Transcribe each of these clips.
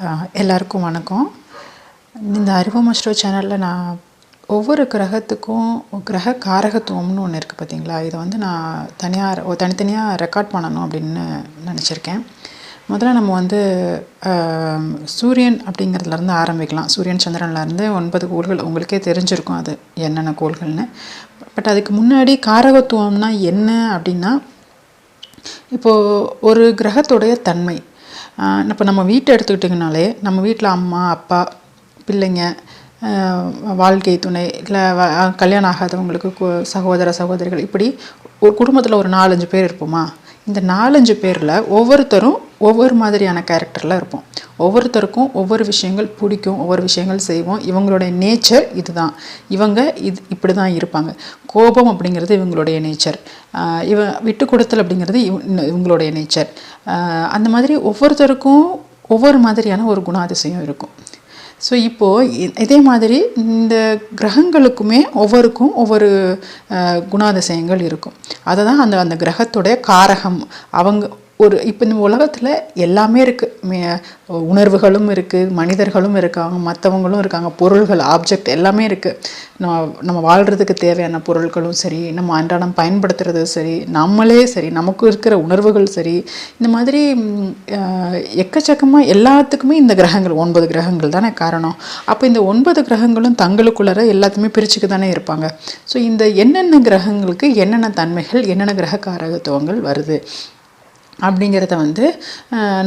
எல்லாருக்கும் வணக்கம். இந்த அறிவமஸ்ட்ரோ சேனலில் நான் ஒவ்வொரு கிரகத்துக்கும் கிரக காரகத்துவம்னு ஒன்று இருக்குது பார்த்தீங்களா, இதை வந்து நான் தனித்தனியாக ரெக்கார்ட் பண்ணணும் அப்படின்னு நினச்சிருக்கேன். முதல்ல நம்ம வந்து சூரியன் அப்படிங்கிறதுலேருந்து ஆரம்பிக்கலாம். சூரியன் சந்திரன்லேருந்து 9 கோள்கள் உங்களுக்கே தெரிஞ்சிருக்கும் அது என்னென்ன கோள்கள்னு. பட் அதுக்கு முன்னாடி காரகத்துவம்னா என்ன அப்படின்னா, இப்போது ஒரு கிரகத்துடைய தன்மை, இப்போ நம்ம வீட்டை எடுத்துக்கிட்டிங்கனாலே நம்ம வீட்டில் அம்மா அப்பா பிள்ளைங்க, வாழ்க்கை துணை, இல்லை கல்யாணம் ஆகாதவங்களுக்கு சகோதர சகோதரிகள், இப்படி ஒரு குடும்பத்தில் ஒரு 4-5 பேர் இருப்போமா. இந்த 4-5 பேரில் ஒவ்வொருத்தரும் ஒவ்வொரு மாதிரியான கேரக்டரில் இருப்போம். ஒவ்வொருத்தருக்கும் ஒவ்வொரு விஷயங்கள் பிடிக்கும், ஒவ்வொரு விஷயங்கள் செய்வோம். இவங்களுடைய நேச்சர் இதுதான், இவங்க இப்படி தான் இருப்பாங்க. கோபம் அப்படிங்கிறது இவங்களுடைய நேச்சர், விட்டு கொடுத்தல் அப்படிங்கிறது இவங்களுடைய நேச்சர். அந்த மாதிரி ஒவ்வொருத்தருக்கும் ஒவ்வொரு மாதிரியான ஒரு குணாதிசயம் இருக்கும். ஸோ இப்போது இதே மாதிரி இந்த கிரகங்களுக்குமே ஒவ்வொருக்கும் ஒவ்வொரு குணாதிசயங்கள் இருக்கும். அதை தான் அந்த கிரகத்துடைய காரகம். அவங்க இப்போ இந்த உலகத்தில் எல்லாமே இருக்குது, உணர்வுகளும் இருக்குது, மனிதர்களும் இருக்காங்க, மற்றவங்களும் இருக்காங்க, பொருள்கள் ஆப்ஜெக்ட் எல்லாமே இருக்குது. நம்ம வாழ்கிறதுக்கு தேவையான பொருட்களும் சரி, நம்ம அன்றாடம் பயன்படுத்துறது சரி, நம்மளே சரி, நமக்கு இருக்கிற உணர்வுகள் சரி, இந்த மாதிரி எக்கச்சக்கமாக எல்லாத்துக்குமே இந்த கிரகங்கள் 9 கிரகங்கள் தானே காரணம். அப்போ இந்த 9 கிரகங்களும் தங்களுக்குள்ளார எல்லாத்தையுமே பிரிச்சுக்கு தானே இருப்பாங்க. ஸோ இந்த என்னென்ன கிரகங்களுக்கு என்னென்ன தன்மைகள், என்னென்ன கிரக காரகத்துவங்கள் வருது அப்படிங்கிறத வந்து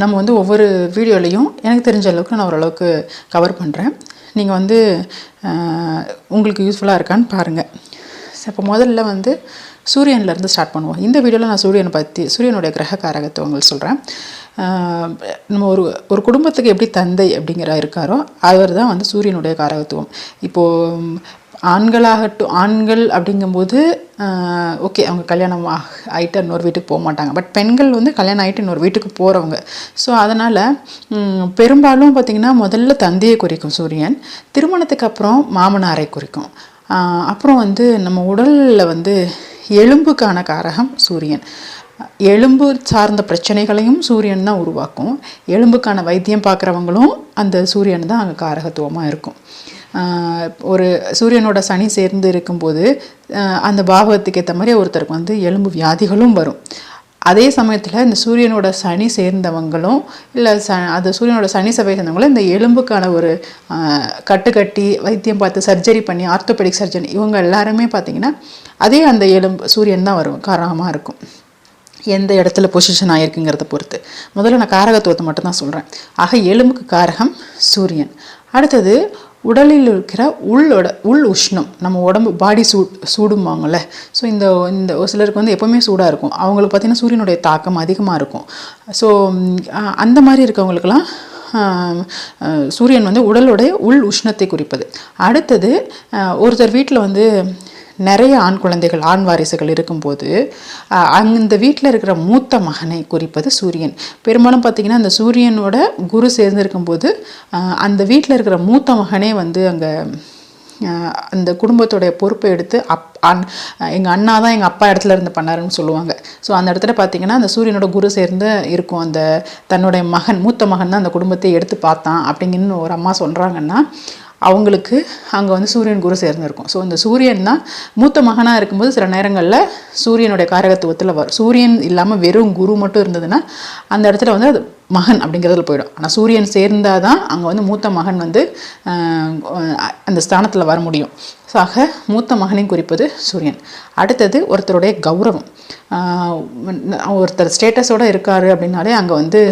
நம்ம வந்து ஒவ்வொரு வீடியோலையும் எனக்கு தெரிஞ்ச அளவுக்கு நான் ஓரளவுக்கு கவர் பண்ணுறேன். நீங்கள் வந்து உங்களுக்கு யூஸ்ஃபுல்லாக இருக்கான்னு பாருங்கள். இப்போ முதல்ல வந்து சூரியன்லேருந்து ஸ்டார்ட் பண்ணுவோம். இந்த வீடியோவில் நான் சூரியனுடைய கிரக காரகத்துவங்கள் சொல்கிறேன். நம்ம ஒரு குடும்பத்துக்கு எப்படி தந்தை அப்படிங்கிற இருக்காரோ அவர் தான் வந்து சூரியனுடைய காரகத்துவம். இப்போது ஆண்கள் அப்படிங்கும்போது ஓகே, அவங்க கல்யாணம் ஆகிட்டு இன்னொரு வீட்டுக்கு போக மாட்டாங்க. பட் பெண்கள் வந்து கல்யாணம் ஆகிட்டு இன்னொரு வீட்டுக்கு போகிறவங்க. ஸோ அதனால் பெரும்பாலும் பார்த்திங்கன்னா முதல்ல தந்தையை குறிக்கும் சூரியன், திருமணத்துக்கு அப்புறம் மாமனாரை குறிக்கும். அப்புறம் வந்து நம்ம உடலில் வந்து எலும்புக்கான காரகம் சூரியன். எலும்பு சார்ந்த பிரச்சனைகளையும் சூரியன் தான் உருவாக்கும். எலும்புக்கான வைத்தியம் பார்க்குறவங்களும் அந்த சூரியன் தான் அங்கே காரகத்துவமாக இருக்கும். ஒரு சூரியனோட சனி சேர்ந்து இருக்கும்போது அந்த பாவகத்துக்கு ஏற்ற மாதிரி ஒருத்தருக்கு வந்து எலும்பு வியாதிகளும் வரும். அதே சமயத்தில் இந்த சூரியனோட சனி சேர்ந்தவங்களும் இல்லை அது சூரியனோட சனி சபை சேர்ந்தவங்களும் இந்த எலும்புக்கான ஒரு கட்டி வைத்தியம் பார்த்து சர்ஜரி பண்ணி ஆர்த்தோபெடிக் சர்ஜன் இவங்க எல்லாருமே பார்த்திங்கன்னா அதே அந்த எலும்பு சூரியன் தான் வரும், காரணமாக இருக்கும். எந்த இடத்துல பொசிஷன் ஆகிருக்குங்கிறத பொறுத்து. முதல்ல நான் காரகத்துவத்தை மட்டும்தான் சொல்கிறேன். ஆக எலும்புக்கு காரகம் சூரியன். அடுத்தது உடலில் இருக்கிற உள் உஷ்ணம், நம்ம உடம்பு பாடி சூடும்பாங்கள்ல. ஸோ இந்த ஒரு சிலருக்கு வந்து எப்போவுமே சூடாக இருக்கும். அவங்களுக்கு பார்த்திங்கன்னா சூரியனுடைய தாக்கம் அதிகமாக இருக்கும். ஸோ அந்த மாதிரி இருக்கவங்களுக்கெல்லாம் சூரியன் வந்து உடலுடைய உள் உஷ்ணத்தை குறிப்பது. அடுத்தது ஒருத்தர் வீட்டில் வந்து நிறைய ஆண் குழந்தைகள், ஆண் வாரிசுகள் இருக்கும்போது அந்த வீட்டில் இருக்கிற மூத்த மகனை குறிப்பது சூரியன். பெரும்பாலும் பார்த்திங்கன்னா அந்த சூரியனோட குரு சேர்ந்துருக்கும்போது அந்த வீட்டில் இருக்கிற மூத்த மகனே வந்து அங்கே அந்த குடும்பத்துடைய பொறுப்பை எடுத்து எங்கள் அண்ணா தான் எங்கள் அப்பா இடத்துல இருந்து பண்ணாருன்னு சொல்லுவாங்க. ஸோ அந்த இடத்துல பார்த்திங்கன்னா அந்த சூரியனோட குரு சேர்ந்து இருக்கும். அந்த தன்னுடைய மூத்த மகன் தான் அந்த குடும்பத்தை எடுத்து பார்த்தான் அப்படிங்கன்னு ஒரு அம்மா சொல்கிறாங்கன்னா அவங்களுக்கு அங்கே வந்து சூரியன் குரு சேர்ந்துருக்கும். ஸோ இந்த சூரியன் தான் மூத்த மகனாக இருக்கும்போது சில நேரங்களில் சூரியனுடைய காரகத்துவத்தில் வரும். சூரியன் இல்லாமல் வெறும் குரு மட்டும் இருந்ததுன்னா அந்த இடத்துல வந்து அது மகன் அப்படிங்கிறதுல போயிடும். ஆனால் சூரியன் சேர்ந்தால் தான் அங்கே வந்து மூத்த மகன் வந்து அந்த ஸ்தானத்தில் வர முடியும். ஸோ ஆக மூத்த மகனையும் குறிப்பது சூரியன். அடுத்தது ஒருத்தருடைய கௌரவம். ஒருத்தர் ஸ்டேட்டஸோடு இருக்கார் அப்படின்னாலே அங்கே வந்து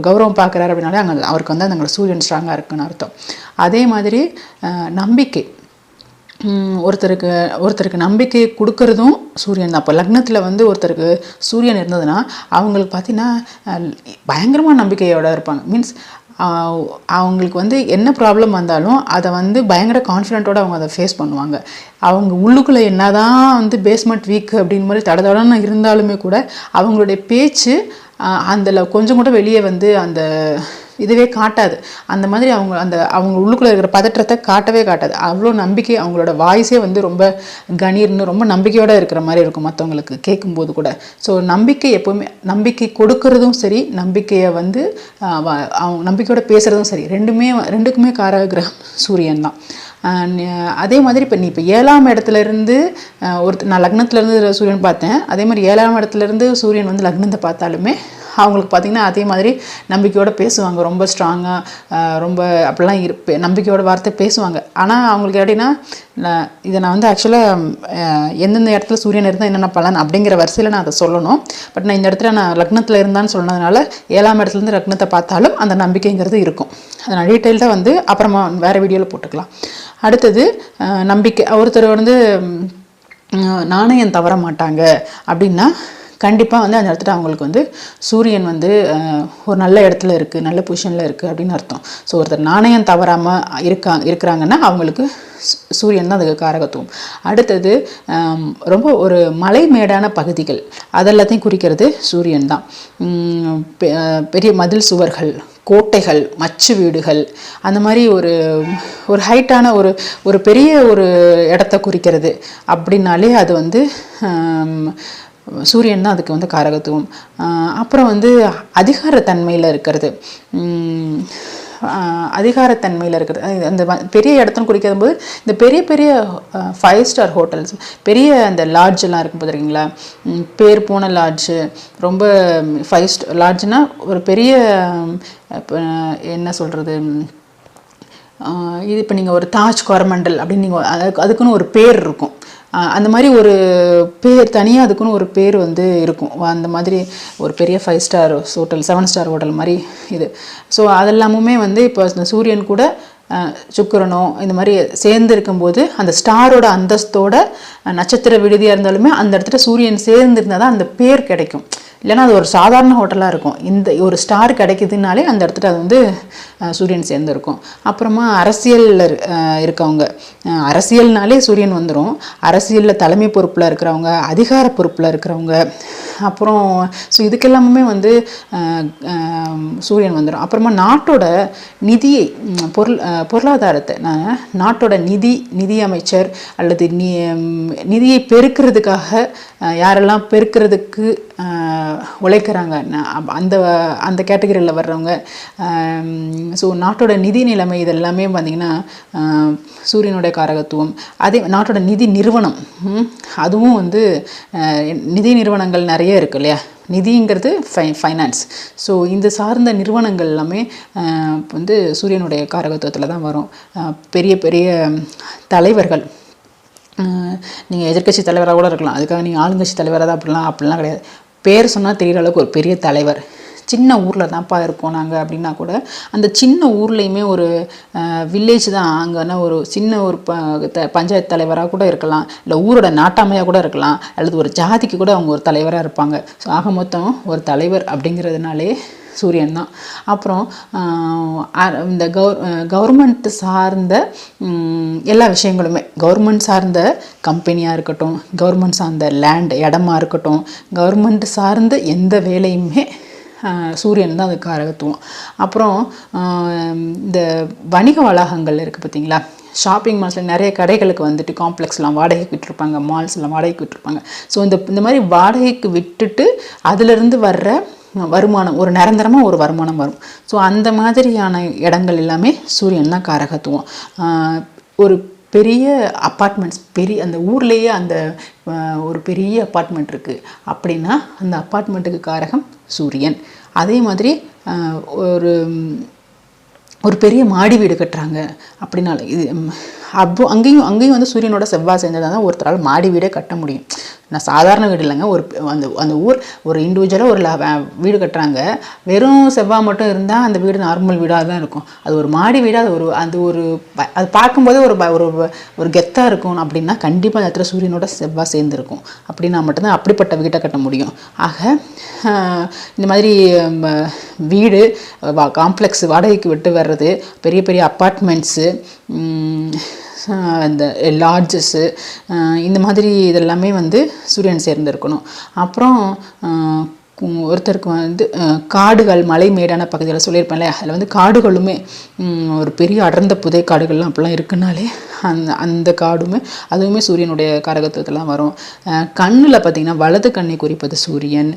கௌரவம் பார்க்குறாரு அப்படின்னாலே அங்கே அவருக்கு வந்து அந்த சூரியன் ஸ்ட்ராங்காக இருக்குன்னு அர்த்தம். அதே மாதிரி நம்பிக்கை, ஒருத்தருக்கு நம்பிக்கை கொடுக்கறதும் சூரியன் தான். அப்போ லக்னத்தில் வந்து ஒருத்தருக்கு சூரியன் இருந்ததுன்னா அவங்களுக்கு பார்த்தீங்கன்னா பயங்கரமாக நம்பிக்கையோடு இருப்பாங்க. மீன்ஸ் அவங்களுக்கு வந்து என்ன ப்ராப்ளம் வந்தாலும் அதை வந்து பயங்கர கான்ஃபிடென்ட்டோடு அவங்க அதை ஃபேஸ் பண்ணுவாங்க. அவங்க உள்ளுக்குள்ளே என்ன தான் வந்து பேஸ்மெண்ட் வீக் அப்படின்னு மாதிரி தடதடன்னு இருந்தாலுமே கூட அவங்களுடைய பேச்சு அதில் கொஞ்சம் கூட வெளியே வந்து அந்த இதுவே காட்டாது. அந்த மாதிரி அவங்க உள்ளுக்குள்ளே இருக்கிற பதற்றத்தை காட்டவே காட்டாது. அவ்வளோ நம்பிக்கை, அவங்களோட வாய்ஸே வந்து ரொம்ப கணீர்னு ரொம்ப நம்பிக்கையோடு இருக்கிற மாதிரி இருக்கும் மற்றவங்களுக்கு கேட்கும்போது கூட. ஸோ நம்பிக்கை எப்போவுமே, நம்பிக்கை கொடுக்கறதும் சரி, நம்பிக்கையை வந்து அவங்க நம்பிக்கையோடு பேசுகிறதும் சரி, ரெண்டுக்குமே காரக கிரகம் சூரியன் தான். அதே மாதிரி இப்போ நீ இப்போ 7ஆம் இடத்துலேருந்து நான் லக்னத்துலேருந்து சூரியன் பார்த்தேன். அதே மாதிரி 7ஆம் இடத்துலேருந்து சூரியன் வந்து லக்னத்தை பார்த்தாலுமே அவங்களுக்கு பார்த்திங்கன்னா அதே மாதிரி நம்பிக்கையோடு பேசுவாங்க. ரொம்ப ஸ்ட்ராங்காக ரொம்ப அப்படிலாம் நம்பிக்கையோட வார்த்தை பேசுவாங்க. ஆனால் அவங்களுக்கு எப்படின்னா, இதை நான் வந்து ஆக்சுவலாக எந்தெந்த இடத்துல சூரியன் இருந்தால் என்னென்ன பலன் அப்படிங்கிற வரிசையில் நான் அதை சொல்லணும். பட் நான் இந்த இடத்துல நான் லக்னத்தில் இருந்தான்னு சொன்னதுனால 7ஆம் இடத்துலேருந்து லக்னத்தை பார்த்தாலும் அந்த நம்பிக்கைங்கிறது இருக்கும். அதை நான் டீட்டெயில்டாக வந்து அப்புறமா வேறு வீடியோவில் போட்டுக்கலாம். அடுத்தது நம்பிக்கை. ஒருத்தர் வந்து நாணயம் தவற மாட்டாங்க அப்படின்னா கண்டிப்பாக வந்து அந்த இடத்துல அவங்களுக்கு வந்து சூரியன் வந்து ஒரு நல்ல இடத்துல இருக்குது, நல்ல பொசிஷனில் இருக்குது அப்படின்னு அர்த்தம். ஸோ ஒருத்தர் நாணயம் தவறாமல் இருக்கிறாங்கன்னா அவங்களுக்கு சூரியன் தான் அதுக்கு காரகத்துவம். அடுத்தது ரொம்ப ஒரு மலைமேடான பகுதிகள் அதெல்லாத்தையும் குறிக்கிறது சூரியன் தான். பெரிய மதில் சுவர்கள், கோட்டைகள், மச்சு வீடுகள், அந்த மாதிரி ஒரு ஹைட்டான ஒரு பெரிய ஒரு இடத்த குறிக்கிறது அப்படின்னாலே அது வந்து சூரியன் தான் அதுக்கு வந்து காரகத்துவம். அப்புறம் வந்து அதிகாரத்தன்மையில் இருக்கிறது, அதிகாரத்தன்மையில் இருக்கிறது. அந்த பெரிய இடத்துன்னு குறிக்கும் போது இந்த பெரிய பெரிய 5 ஸ்டார் ஹோட்டல்ஸ், பெரிய அந்த லாட்ஜெல்லாம் இருக்கும் பார்த்துருக்கீங்களா, பேர் போன லாட்ஜு, ரொம்ப 5 ஸ்டார் லாட்ஜுனால் ஒரு பெரிய என்ன சொல்கிறது, இது இப்போ நீங்கள் ஒரு தாஜ் கோரமண்டல் அப்படின்னு நீங்கள் அதுக்குன்னு ஒரு பேர் இருக்கும். அந்த மாதிரி ஒரு பேர் தனியாக அதுக்குன்னு ஒரு பேர் வந்து இருக்கும். அந்த மாதிரி ஒரு பெரிய 5 ஸ்டார் ஹோட்டல், 7 ஸ்டார் ஹோட்டல் மாதிரி இது. ஸோ அதெல்லாமுமே வந்து இப்போ இந்த சூரியன் கூட சுக்கிரனோ இந்த மாதிரி சேர்ந்து இருக்கும்போது அந்த ஸ்டாரோட அந்தஸ்தோட நட்சத்திர விடுதியாக இருந்தாலுமே அந்த இடத்துல சூரியன் சேர்ந்துருந்தால் தான் அந்த பேர் கிடைக்கும். இல்லைன்னா அது ஒரு சாதாரண ஹோட்டலாக இருக்கும். இந்த ஒரு ஸ்டார் கிடைக்குதுனாலே அந்த இடத்துல அது வந்து சூரியன் சேர்ந்துருக்கும். அப்புறமா அரசியலில் இருக்கவங்க, அரசியல்னாலே சூரியன் வந்துடும். அரசியலில் தலைமை பொறுப்பில் இருக்கிறவங்க, அதிகார பொறுப்பில் இருக்கிறவங்க, அப்புறம் ஸோ இதுக்கெல்லாமே வந்து சூரியன் வந்துடும். அப்புறமா நாட்டோட நிதியை, பொருளாதாரத்தை, நாட்டோட நிதி அமைச்சர் அல்லது நிதியை பெருக்கிறதுக்காக யாரெல்லாம் பெருக்கிறதுக்கு உழைக்கிறாங்க அந்த கேட்டகரியில் வர்றவங்க. ஸோ நாட்டோட நிதி நிலைமை இதெல்லாமே பார்த்திங்கன்னா சூரியனுடைய காரகத்துவம். அதே நாட்டோட நிதி நிறுவனம், அதுவும் வந்து நிதி நிறுவனங்கள் நிறைய இருக்கு இல்லையா, நிதிங்கிறது ஃபைனான்ஸ். ஸோ இந்த சார்ந்த நிறுவனங்கள் எல்லாமே வந்து சூரியனுடைய காரகத்துவத்தில் தான் வரும். பெரிய பெரிய தலைவர்கள், நீங்கள் எதிர்கட்சி தலைவராக கூட இருக்கலாம், அதுக்காக நீங்கள் ஆளுங்கட்சி தலைவராக தான் அப்படிலாம் கிடையாது. பேர் சொன்னால் தெரிகிற அளவுக்கு ஒரு பெரிய தலைவர். சின்ன ஊரில் தான்ப்பா இருக்கோம் நாங்கள் அப்படின்னா கூட அந்த சின்ன ஊர்லேயுமே ஒரு வில்லேஜ் தான், அங்கன்னா ஒரு சின்ன ஒரு பஞ்சாயத்து தலைவராக கூட இருக்கலாம், இல்லை ஊரோட நாட்டாமையாக கூட இருக்கலாம், அல்லது ஒரு ஜாதிக்கு கூட அவங்க ஒரு தலைவராக இருப்பாங்க. ஸோ ஆக மொத்தம் ஒரு தலைவர் அப்படிங்கிறதுனாலே சூரியன் தான். அப்புறம் இந்த கவர்மெண்ட் சார்ந்த எல்லா விஷயங்களுமே, கவர்மெண்ட் சார்ந்த கம்பெனியாக இருக்கட்டும், கவர்மெண்ட் சார்ந்த லேண்ட் இடமா இருக்கட்டும், கவர்மெண்ட் சார்ந்த எந்த வேலையுமே சூரியன் தான் அது காரகத்துவம். அப்புறம் இந்த வணிக வளாகங்கள் இருக்குது பார்த்தீங்களா, ஷாப்பிங் மால்ஸில் நிறைய கடைகளுக்கு வந்துட்டு காம்ப்ளெக்ஸ்லாம் வாடகைக்கு விட்டுருப்பாங்க, மால்ஸ்லாம் வாடகைக்கு விட்டுருப்பாங்க. ஸோ இந்த மாதிரி வாடகைக்கு விட்டுட்டு அதிலிருந்து வர்ற வருமானம், ஒரு நிரந்தரமாக ஒரு வருமானம் வரும். ஸோ அந்த மாதிரியான இடங்கள் எல்லாமே சூரியன் தான் காரகத்துவம். ஒரு பெரிய அப்பார்ட்மெண்ட்ஸ், அந்த ஊர்லேயே அந்த ஒரு பெரிய அப்பார்ட்மெண்ட் இருக்குது அப்படின்னா அந்த அப்பார்ட்மெண்ட்டுக்கு காரகம் சூரியன். அதே மாதிரி ஒரு பெரிய மாடி வீடு கட்டுறாங்க அப்படின்னால இது அங்கேயும் வந்து சூரியனோட செவ்வாய் சேர்ந்ததாக தான் ஒருத்தரால் மாடி வீடே கட்ட முடியும். நான் சாதாரண வீடு இல்லைங்க, அந்த ஊர் ஒரு இண்டிவிஜுவலாக ஒரு வீடு கட்டுறாங்க, வெறும் செவ்வாய் மட்டும் இருந்தால் அந்த வீடு நார்மல் வீடாக தான் இருக்கும். அது ஒரு மாடி வீடாக அது பார்க்கும்போதே ஒரு கெத்தாக இருக்கும் அப்படின்னா கண்டிப்பாக அந்த இடத்துல சூரியனோட செவ்வாய் சேர்ந்துருக்கும். அப்படின்னா மட்டும்தான் அப்படிப்பட்ட வீட்டை கட்ட முடியும். ஆக இந்த மாதிரி வீடு காம்ப்ளெக்ஸ் வாடகைக்கு விட்டு வர்றது, பெரிய பெரிய அப்பார்ட்மெண்ட்ஸு, இந்த லாட்ஜஸ்ஸு, இந்த மாதிரி இதெல்லாமே வந்து சூரியன் சேர்ந்துருக்கணும். அப்புறம் ஒருத்தருக்கு வந்து காடுகள் மலை மேடான பகுதியில் சொல்லியிருப்பேன்ல, அதில் வந்து காடுகளுமே ஒரு பெரிய அடர்ந்த புதை காடுகள்லாம் அப்படிலாம் இருக்குனாலே அந்த காடுமே அதுவுமே சூரியனுடைய காரகத்துவத்தெல்லாம் வரும். கண்ணில் பார்த்திங்கன்னா வலது கண்ணை குறிப்பது சூரியன்,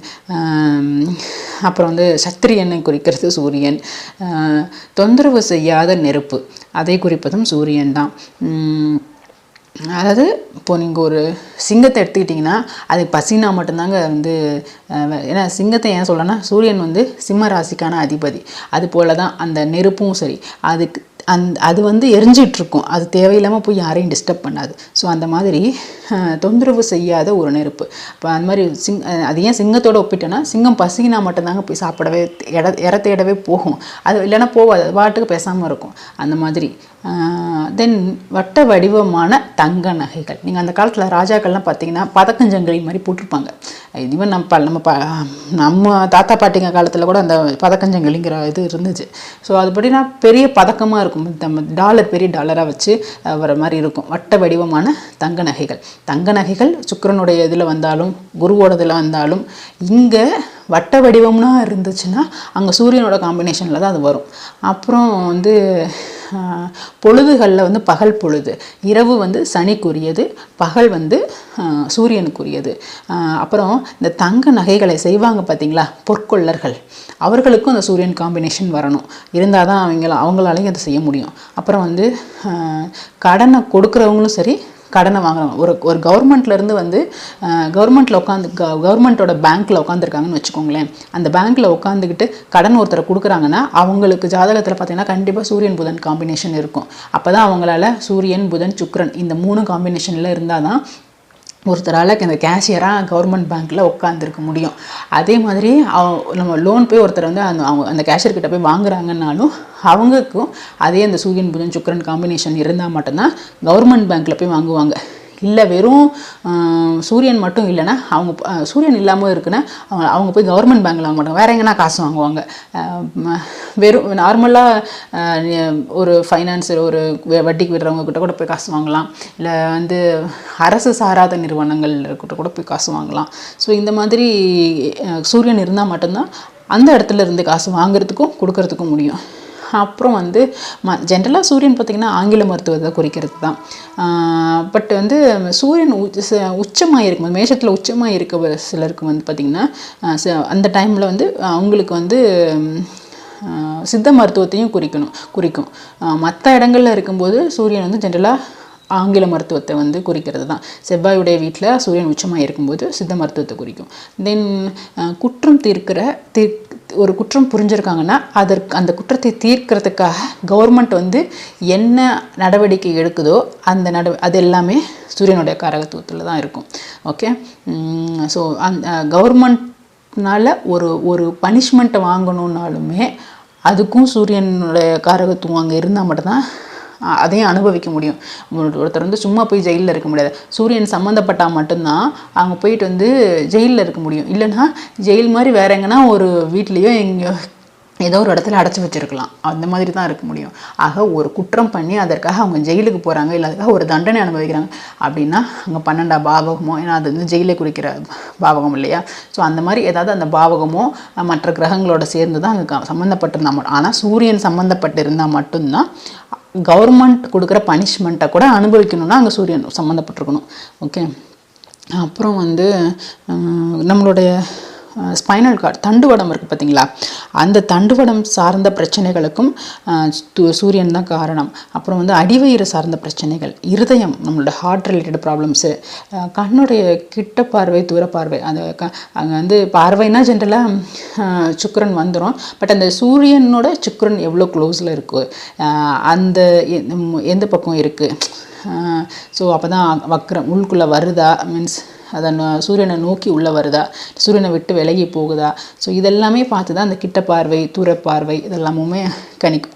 அப்புறம் வந்து சத்திரியனை குறிக்கிறது சூரியன், தொந்தரவு செய்யாத நெருப்பு அதை குறிப்பதும் சூரியன் தான். அதாவது இப்போது நீங்கள் ஒரு சிங்கத்தை எடுத்துக்கிட்டிங்கன்னா அது பசினா மட்டும்தாங்க வந்து, ஏன்னா சிங்கத்தை ஏன் சொல்லணும்னா சூரியன் வந்து சிம்ம ராசிக்கான அதிபதி. அது போல தான் அந்த நெருப்பும் சரி, அது வந்து எரிஞ்சிட்ருக்கும், அது தேவையில்லாமல் போய் யாரையும் டிஸ்டர்ப் பண்ணாது. ஸோ அந்த மாதிரி தொந்தரவு செய்யாத ஒரு நெருப்பு. இப்போ அந்த மாதிரி அது ஏன் சிங்கத்தோடு ஒப்பிட்டோன்னா, சிங்கம் பசினா மட்டும்தாங்க போய் சாப்பிடவே இற தேடவே போகும், அது இல்லைன்னா போகாது, அது பாட்டுக்கு பேசாமல் இருக்கும். அந்த மாதிரி தென் வட்ட வடிவமான தங்க நகைகள். நீங்கள் அந்த காலத்தில் ராஜாக்கள்லாம் பார்த்தீங்கன்னா பதக்கஞ்சங்கிலி மாதிரி போட்டிருப்பாங்க. ஈவன் நம்ம தாத்தா பாட்டிங்க காலத்தில் கூட அந்த பதக்கஞ்சங்கிலிங்கிற இது இருந்துச்சு. ஸோ அதுபடினா பெரிய பதக்கமாக இருக்கும், நம்ம டாலர் பெரிய டாலராக வச்சு வர மாதிரி இருக்கும். வட்ட வடிவமான தங்க நகைகள். தங்க நகைகள் சுக்கிரனுடைய இதில் வந்தாலும் குருவோட இதில் வந்தாலும் இங்கே வட்ட வடிவம்னா இருந்துச்சுன்னா அங்கே சூரியனோட காம்பினேஷனில் தான் அது வரும். அப்புறம் வந்து பொழுதுகளில் வந்து பகல் பொழுது, இரவு வந்து சனிக்குரியது, பகல் வந்து சூரியனுக்குரியது. அப்புறம் இந்த தங்க நகைகளை செய்வாங்க பார்த்தீங்களா பொற்கொள்ளர்கள், அவர்களுக்கும் அந்த சூரியன் காம்பினேஷன் வரணும், இருந்தால் தான் அவங்களாலையும் அதை செய்ய முடியும். அப்புறம் வந்து கடனை கொடுக்குறவங்களும் சரி கடனை வாங்குறவங்க, ஒரு கவர்மெண்ட்லேருந்து வந்து கவர்மெண்ட்டில் கவர்மெண்ட்டோட பேங்க்கில் உட்காந்துருக்காங்கன்னு வச்சுக்கோங்களேன். அந்த பேங்க்கில் உட்காந்துக்கிட்டு கடன் ஒருத்தரை கொடுக்குறாங்கன்னா அவங்களுக்கு ஜாதகத்தில் பார்த்தீங்கன்னா கண்டிப்பாக சூரியன் புதன் காம்பினேஷன் இருக்கும். அப்போ தான் அவங்களால சூரியன் புதன் சுக்கிரன் இந்த 3 காம்பினேஷனில் இருந்தால் தான் ஒருத்தரால் இந்த கேஷியராக கவர்மெண்ட் பேங்க்கில் உட்காந்துருக்க முடியும். அதே மாதிரி நம்ம லோன் போய் ஒருத்தர் வந்து அந்த கேஷியர்கிட்ட போய் வாங்குறாங்கன்னாலும் அவங்களுக்கும் அதே அந்த சூரியன் புதன் சுக்கிரன் காம்பினேஷன் இருந்தால் மட்டும்தான் கவர்மெண்ட் பேங்க்கில் போய் வாங்குவாங்க. இல்லை வெறும் சூரியன் மட்டும் இல்லைன்னா சூரியன் இல்லாமல் இருக்குன்னா அவங்க போய் கவர்மெண்ட் பேங்க்கில் வாங்க மாட்டாங்க, வேறு எங்கன்னா காசு வாங்குவாங்க. வெறும் நார்மலாக ஒரு ஃபைனான்ஸ் ஒரு வட்டிக்கு விடுறவங்க கிட்ட கூட போய் காசு வாங்கலாம், இல்லை வந்து அரசு சாராத நிறுவனங்கள் கிட்ட கூட போய் காசு வாங்கலாம். ஸோ இந்த மாதிரி சூரியன் இருந்தால் மட்டும்தான் அந்த இடத்துல இருந்து காசு வாங்குறதுக்கும் கொடுக்கறதுக்கும் முடியும். அப்புறம் வந்து ஜென்ரலாக சூரியன் பார்த்திங்கன்னா ஆங்கில மருத்துவத்தை குறிக்கிறது தான். பட் வந்து சூரியன் உச்சமாக இருக்கும் மேஷத்தில் உச்சமாக இருக்க சிலருக்கு வந்து பார்த்திங்கன்னா அந்த டைமில் வந்து அவங்களுக்கு வந்து சித்த மருத்துவத்தையும் குறிக்கும். மற்ற இடங்களில் இருக்கும்போது சூரியன் வந்து ஜென்ரலாக ஆங்கில மருத்துவத்தை வந்து குறிக்கிறது தான். செவ்வாயுடைய வீட்டில் சூரியன் உச்சமாக இருக்கும்போது சித்த மருத்துவத்தை குறிக்கும். தென் குற்றம் ஒரு குற்றம் புரிஞ்சிருக்காங்கன்னா அந்த குற்றத்தை தீர்க்கிறதுக்காக கவர்மெண்ட் வந்து என்ன நடவடிக்கை எடுக்குதோ அது எல்லாமே சூரியனுடைய காரகத்துவத்தில் தான் இருக்கும். ஓகே, ஸோ அந்த கவர்மெண்ட்னால ஒரு பனிஷ்மெண்ட்டை வாங்கணுன்னாலுமே அதுக்கும் சூரியனுடைய காரகத்துவம் அங்கே இருந்தால் மட்டும்தான் அதையும் அனுபவிக்க முடியும். ஒருத்தர் வந்து சும்மா போய் ஜெயிலில் இருக்க முடியாது, சூரியன் சம்மந்தப்பட்டால் மட்டும்தான் அவங்க போயிட்டு வந்து ஜெயிலில் இருக்க முடியும். இல்லைன்னா ஜெயில் மாதிரி வேற எங்கன்னா ஒரு வீட்லேயோ எங்கேயோ ஏதோ ஒரு இடத்துல அடைச்சி வச்சுருக்கலாம், அந்த மாதிரி தான் இருக்க முடியும். ஆக ஒரு குற்றம் பண்ணி அதற்காக அவங்க ஜெயிலுக்கு போகிறாங்க, இல்லை அதுக்காக ஒரு தண்டனை அனுபவிக்கிறாங்க அப்படின்னா அங்கே 12 பாவகமோ, ஏன்னா அது வந்து ஜெயிலை குறிக்கிற பாவகம் இல்லையா. ஸோ அந்த மாதிரி ஏதாவது அந்த பாவகமோ மற்ற கிரகங்களோட சேர்ந்து தான் அங்கே சம்மந்தப்பட்டிருந்தால் மட்டும். ஆனால் சூரியன் சம்மந்தப்பட்டு இருந்தால் மட்டும்தான் கவர்மெண்ட் கொடுக்குற பனிஷ்மெண்ட்டை கூட அனுபவிக்கணும்னா அங்கே சூரியன் சம்மந்தப்பட்டிருக்கணும். ஓகே, அப்புறம் வந்து நம்மளுடைய ஸ்பைனல் கார்டு தண்டுவடம் இருக்குது பார்த்தீங்களா, அந்த தண்டுவடம் சார்ந்த பிரச்சனைகளுக்கும் சூரியன் தான் காரணம். அப்புறம் வந்து அடிவயிறு சார்ந்த பிரச்சனைகள், இருதயம், நம்மளோட ஹார்ட் ரிலேட்டட் ப்ராப்ளம்ஸு, கண்ணுடைய கிட்ட பார்வை தூர பார்வை, அங்கே வந்து பார்வைனா ஜென்ரலாக சுக்கிரன் வந்துடும். பட் அந்த சூரியனோட சுக்கிரன் எவ்வளோ க்ளோஸில் இருக்குது, அந்த எந்த பக்கம் இருக்குது, ஸோ அப்போ தான் வக்ரம் உள்குள்ளே வருதா, மீன்ஸ் அதை சூரியனை நோக்கி உள்ளே வருதா, சூரியனை விட்டு விலகி போகுதா, ஸோ இதெல்லாமே பார்த்து தான் அந்த கிட்ட பார்வை தூர பார்வை இதெல்லாமுமே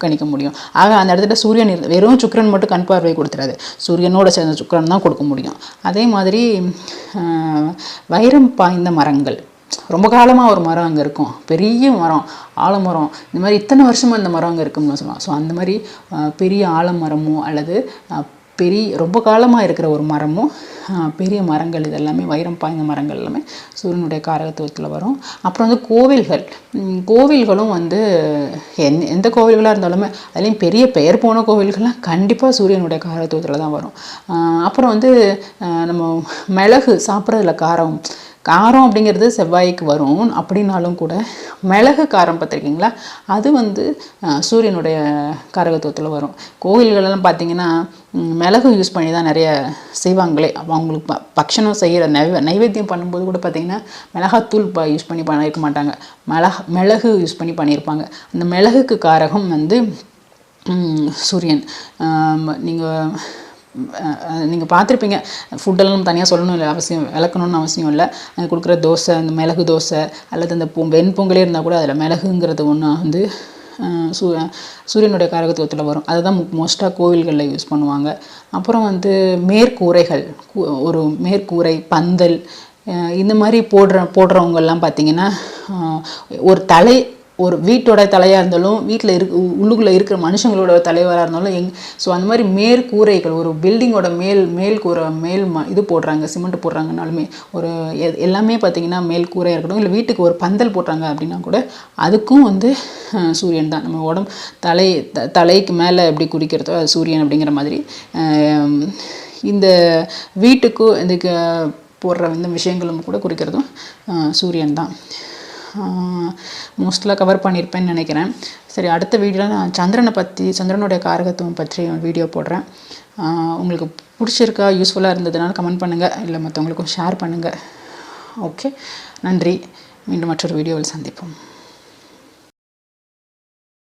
கணிக்க முடியும். ஆக அந்த இடத்துல சூரியன் வெறும் சுக்கிரன் மட்டும் கண் பார்வை கொடுத்துறாது, சூரியனோட சேர்ந்த சுக்கிரன் தான் கொடுக்க முடியும். அதே மாதிரி வைரம் பாய்ந்த மரங்கள், ரொம்ப காலமாக ஒரு மரம் அங்கே இருக்கும், பெரிய மரம், ஆலமரம், இந்த மாதிரி இத்தனை வருஷமாக அந்த மரம் அங்கே இருக்கும்னு சொல்லலாம். ஸோ அந்த மாதிரி பெரிய ஆலமரமோ அல்லது ரொம்ப காலமாக இருக்கிற ஒரு மரமும் பெரிய மரங்கள் இதெல்லாமே வைரம் பாய்ந்த மரங்கள் எல்லாமே சூரியனுடைய காரகத்துவத்தில் வரும். அப்புறம் வந்து கோவில்களும் வந்து எந்த கோவில்களாக இருந்தாலுமே அதுலேயும் பெரிய பெயர் போன கோவில்கள்லாம் கண்டிப்பாக சூரியனுடைய காரகத்துவத்தில் தான் வரும். அப்புறம் வந்து நம்ம மிளகு சாப்பிட்றதுல காரம் அப்படிங்கிறது செவ்வாய்க்கு வரும். அப்படின்னாலும் கூட மிளகு காரம் பார்த்துருக்கீங்களா, அது வந்து சூரியனுடைய காரகத்துவத்தில் வரும். கோவில்களெல்லாம் பார்த்திங்கன்னா மிளகு யூஸ் பண்ணி தான் நிறைய செய்வாங்களே. அவங்களுக்கு பக்ஷணம் செய்கிற நைவேத்தியம் பண்ணும்போது கூட பார்த்திங்கன்னா மிளகாத்தூள் யூஸ் பண்ணி பண்ணியிருக்க மாட்டாங்க, மிளகு யூஸ் பண்ணி பண்ணியிருப்பாங்க. அந்த மிளகுக்கு காரகம் வந்து சூரியன். நீங்கள் பார்த்துருப்பீங்க, ஃபுட்டெல்லாம் தனியாக சொல்லணும் இல்லை, விளக்கணும்னு அவசியம் இல்லை. கொடுக்குற தோசை, அந்த மிளகு தோசை அல்லது அந்த வெண்பொங்கலே இருந்தால் கூட அதில் மிளகுங்கிறது ஒன்று வந்து சூரியனுடைய காரகத்துவத்தில் வரும். அதை தான் மோஸ்ட்டாக கோவில்களில் யூஸ் பண்ணுவாங்க. அப்புறம் வந்து மேற்கூரைகள், ஒரு மேற்கூரை, பந்தல், இந்த மாதிரி போடுறவங்கெல்லாம் பார்த்திங்கன்னா ஒரு வீட்டோட தலையாக இருந்தாலும், வீட்டில் உள்ளுக்குள்ளே இருக்கிற மனுஷங்களோட தலைவராக இருந்தாலும் ஸோ அந்த மாதிரி மேற்கூரைகள், ஒரு பில்டிங்கோட மேல்கூரை இது போடுறாங்க, சிமெண்ட் போடுறாங்கனாலுமே எல்லாமே பார்த்திங்கன்னா மேல்கூரையாக இருக்கட்டும், இல்லை வீட்டுக்கு ஒரு பந்தல் போடுறாங்க அப்படின்னா கூட அதுக்கும் வந்து சூரியன் தான். நம்ம தலைக்கு மேலே எப்படி குறிக்கிறதோ அது சூரியன் அப்படிங்கிற மாதிரி இந்த வீட்டுக்கும் இதுக்கு போடுற இந்த விஷயங்களும் கூட குறிக்கிறதும் சூரியன் தான். மோஸ்ட்லாக கவர் பண்ணியிருப்பேன்னு நினைக்கிறேன். சரி, அடுத்த வீடியோவில் நான் சந்திரனுடைய காரகத்துவம் பற்றி வீடியோ போடுறேன். உங்களுக்கு பிடிச்சிருக்கா, யூஸ்ஃபுல்லாக இருந்ததுனால கமெண்ட் பண்ணுங்கள், இல்லை மற்றவங்களுக்கும் ஷேர் பண்ணுங்கள். ஓகே, நன்றி. மீண்டும் மற்றொரு வீடியோவில் சந்திப்போம்.